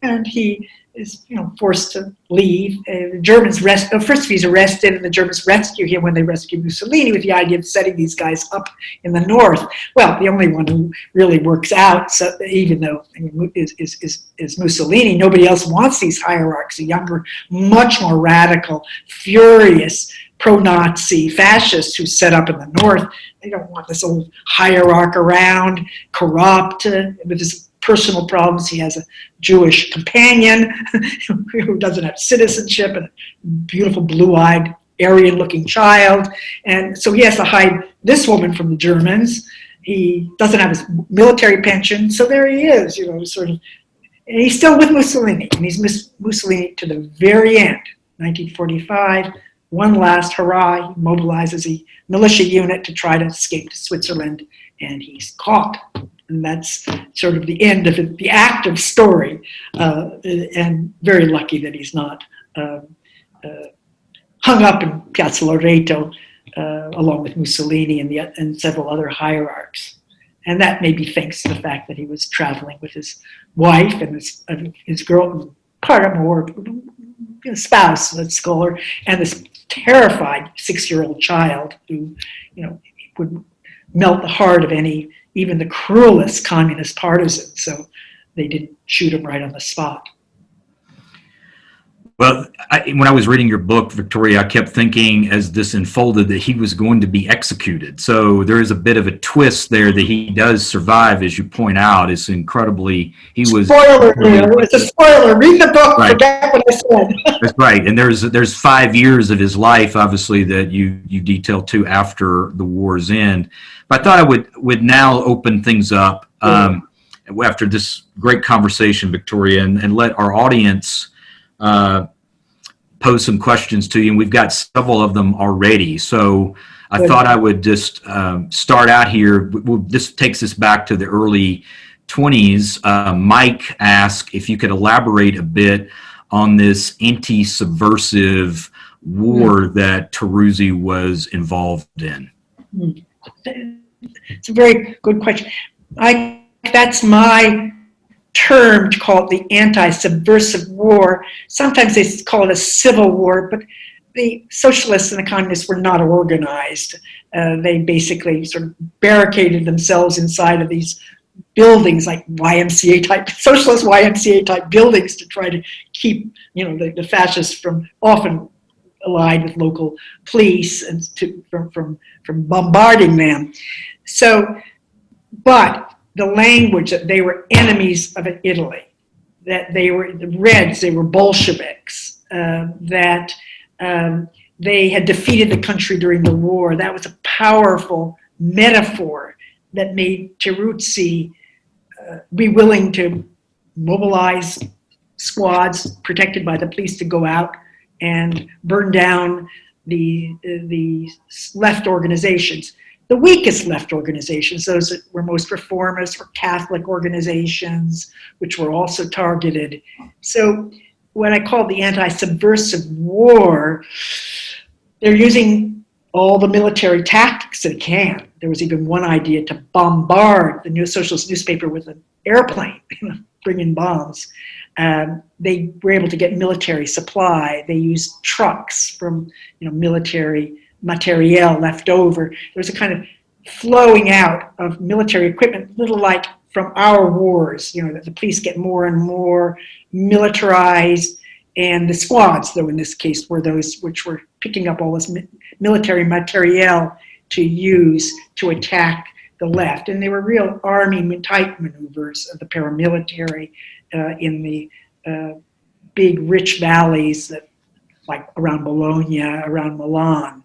and he is forced to leave. The Germans first he's arrested, and the Germans rescue him when they rescue Mussolini with the idea of setting these guys up in the north. Well, the only one who really works out, so even though is Mussolini, nobody else wants these hierarchs. A younger, much more radical, furious, pro-Nazi fascists who set up in the north. They don't want this old hierarch around, corrupt, with his personal problems. He has a Jewish companion who doesn't have citizenship, and a beautiful blue-eyed Aryan-looking child. And so he has to hide this woman from the Germans. He doesn't have his military pension. So there he is, sort of. And he's still with Mussolini, and he's with Mussolini to the very end, 1945. One last hurrah, he mobilizes a militia unit to try to escape to Switzerland, and he's caught. And that's sort of the end of the active story, and very lucky that he's not hung up in Piazza Loreto along with Mussolini and several other hierarchs. And that may be thanks to the fact that he was traveling with his wife and his girl, paramour, spouse, let's call her, and this terrified 6-year-old child who, would melt the heart of even the cruelest communist partisan. So they didn't shoot him right on the spot. Well, when I was reading your book, Victoria, I kept thinking as this unfolded that he was going to be executed. So there is a bit of a twist there that he does survive, as you point out. It's incredibly, he was... Spoiler there, it's a spoiler. Read the book, Right. forget what I said. That's right. And there's 5 years of his life, obviously, that you detail too after the war's end. But I thought I would now open things up after this great conversation, Victoria, and let our audience pose some questions to you, and we've got several of them already. So I thought I would just start out here. This takes us back to the early 20s. Mike asked if you could elaborate a bit on this anti-subversive war that Teruzzi was involved in. It's a very good question. That's my term to call it the anti-subversive war. Sometimes they call it a civil war, but the socialists and the communists were not organized. They basically sort of barricaded themselves inside of these buildings, like YMCA type, socialist YMCA type buildings, to try to keep, the fascists from, often allied with local police, and from bombarding them. So, but the language that they were enemies of Italy, that they were the Reds, they were Bolsheviks, that they had defeated the country during the war. That was a powerful metaphor that made Teruzzi be willing to mobilize squads protected by the police to go out and burn down the left organizations. The weakest left organizations, those that were most reformist, were Catholic organizations, which were also targeted. So when I call the anti-subversive war, they're using all the military tactics they can. There was even one idea to bombard the New Socialist newspaper with an airplane, bring in bombs. They were able to get military supply. They used trucks from military materiel left over. There was a kind of flowing out of military equipment, little like from our wars, that the police get more and more militarized, and the squads, though in this case, were those which were picking up all this military materiel to use to attack the left. And they were real army-type maneuvers of the paramilitary in the big rich valleys that, like around Bologna, around Milan,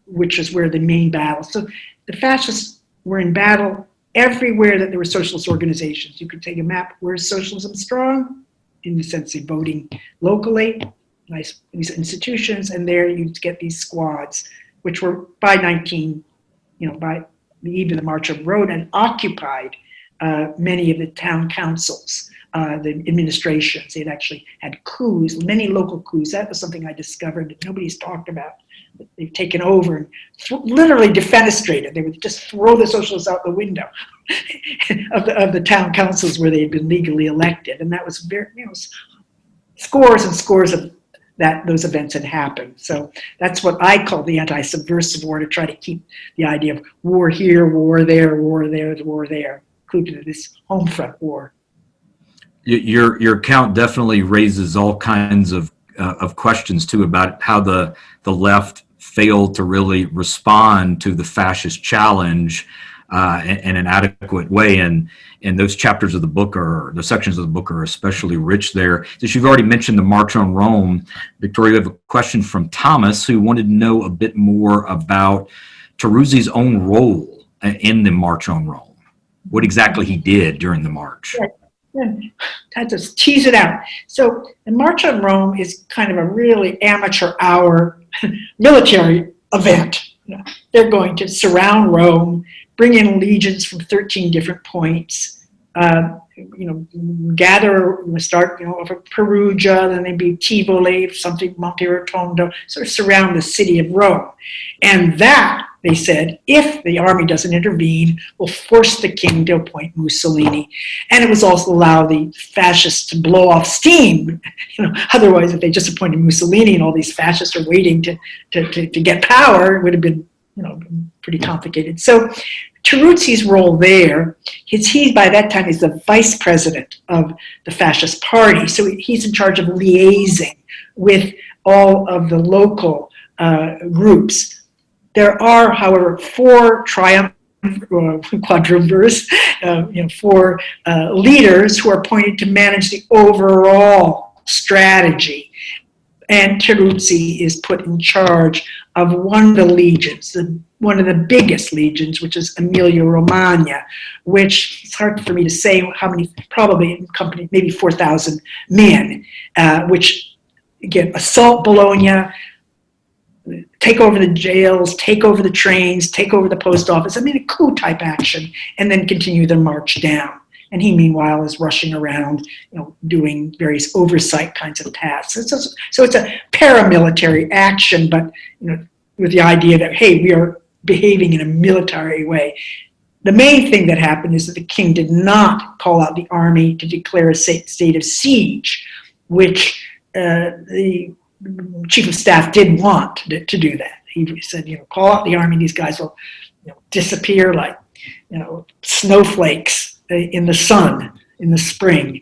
which is where the main battle. So the fascists were in battle everywhere that there were socialist organizations. You could take a map, where's socialism strong? In the sense of voting locally, nice these institutions, and there you get these squads, which were by by the eve of the March of Rome, and occupied many of the town councils, the administrations. They had actually had coups, many local coups. That was something I discovered that nobody's talked about. They've taken over and literally defenestrated. They would just throw the socialists out the window of the town councils where they had been legally elected, and that was very, scores and scores of those events had happened. So that's what I call the anti-subversive war, to try to keep the idea of war here, war there, war there, war there, including this home front war. Your account definitely raises all kinds of questions too about how the left failed to really respond to the fascist challenge in an adequate way, and those chapters of the book the sections of the book are especially rich there. Since you've already mentioned the March on Rome, Victoria, we have a question from Thomas, who wanted to know a bit more about Teruzzi's own role in the March on Rome. What exactly he did during the march. Yeah. Had to tease it out. So the March on Rome is kind of a really amateur hour military event. They're going to surround Rome, bring in legions from 13 different points, gather, start, off of Perugia, then maybe Tivoli, something, Monte Rotondo, sort of surround the city of Rome. And that, they said, if the army doesn't intervene, will force the king to appoint Mussolini. And it was also allow the fascists to blow off steam. Otherwise, if they just appointed Mussolini and all these fascists are waiting to get power, it would have been, pretty complicated. So Teruzzi's role there is he, by that time, is the vice president of the fascist party. So he's in charge of liaising with all of the local groups. There are, however, 4 quadrumvirs, four leaders who are appointed to manage the overall strategy. And Teruzzi is put in charge of one of the legions, one of the biggest legions, which is Emilia-Romagna, which it's hard for me to say how many, probably in company, maybe 4,000 men, which, again, assault Bologna, take over the jails, take over the trains, take over the post office. I mean, a coup type action, and then continue the march down. And he, meanwhile, is rushing around, doing various oversight kinds of tasks. So it's a paramilitary action, but with the idea that, hey, we are behaving in a military way. The main thing that happened is that the king did not call out the army to declare a state of siege, which the chief of staff did want to do that. He said, call out the army; these guys will disappear like snowflakes in the sun in the spring,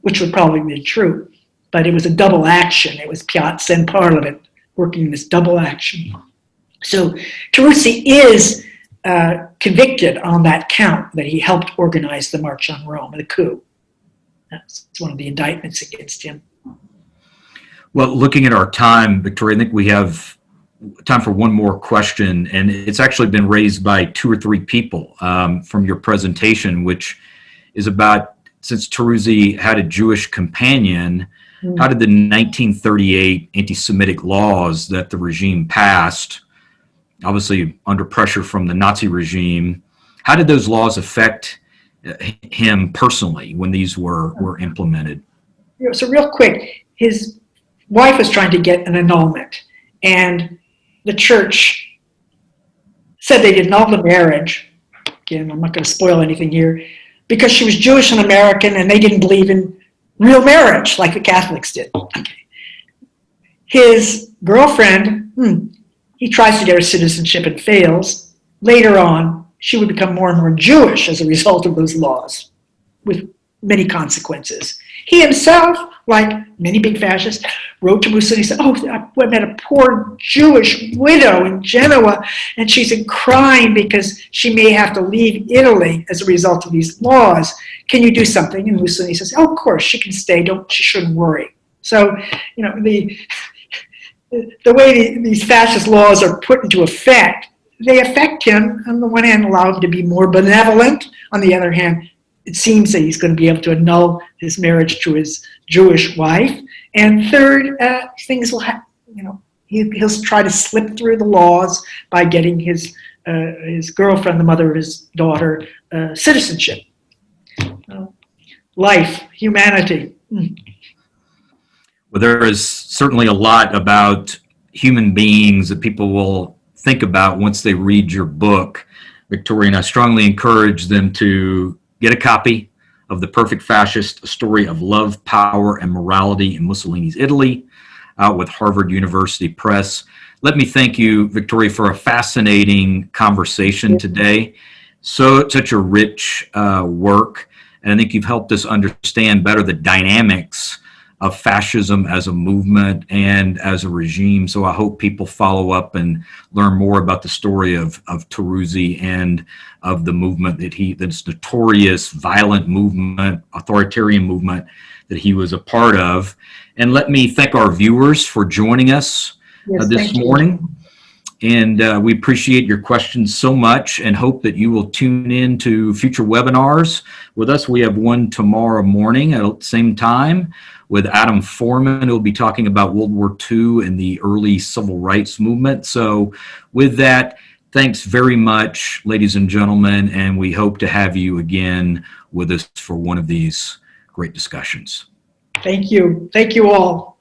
which would probably be true. But it was a double action. It was Piazza and Parliament working in this double action. So Teruzzi is convicted on that count that he helped organize the March on Rome, the coup. That's one of the indictments against him. Well, looking at our time, Victoria, I think we have time for one more question, and it's actually been raised by 2 or 3 people from your presentation, which is about, since Teruzzi had a Jewish companion, how did the 1938 anti-Semitic laws that the regime passed, obviously under pressure from the Nazi regime, how did those laws affect him personally when these were implemented? So real quick, his wife was trying to get an annulment, and the church said they'd annul the marriage. Again, I'm not going to spoil anything here, because she was Jewish and American, and they didn't believe in real marriage like the Catholics did. Okay. His girlfriend, he tries to get her citizenship and fails. Later on, she would become more and more Jewish as a result of those laws, with many consequences. He himself, like many big fascists, wrote to Mussolini, said, I met a poor Jewish widow in Genoa, and she's crying because she may have to leave Italy as a result of these laws. Can you do something? And Mussolini says, of course, she can stay. She shouldn't worry. So, the way these fascist laws are put into effect, they affect him. On the one hand, allow him to be more benevolent. On the other hand, it seems that he's going to be able to annul his marriage to his Jewish wife. And third, things will happen. He'll try to slip through the laws by getting his girlfriend, the mother of his daughter, citizenship. Life, humanity. Well, there is certainly a lot about human beings that people will think about once they read your book, Victoria, and I strongly encourage them to get a copy of The Perfect Fascist, A Story of Love, Power, and Morality in Mussolini's Italy, out with Harvard University Press. Let me thank you, Victoria, for a fascinating conversation today. Such a rich work, and I think you've helped us understand better the dynamics of fascism as a movement and as a regime. So I hope people follow up and learn more about the story of Teruzzi and of the movement this notorious, violent movement, authoritarian movement that he was a part of. And let me thank our viewers for joining us this morning. And we appreciate your questions so much and hope that you will tune in to future webinars with us. We have one tomorrow morning at the same time with Adam Foreman, who will be talking about World War II and the early civil rights movement. So with that, thanks very much, ladies and gentlemen, and we hope to have you again with us for one of these great discussions. Thank you. Thank you all.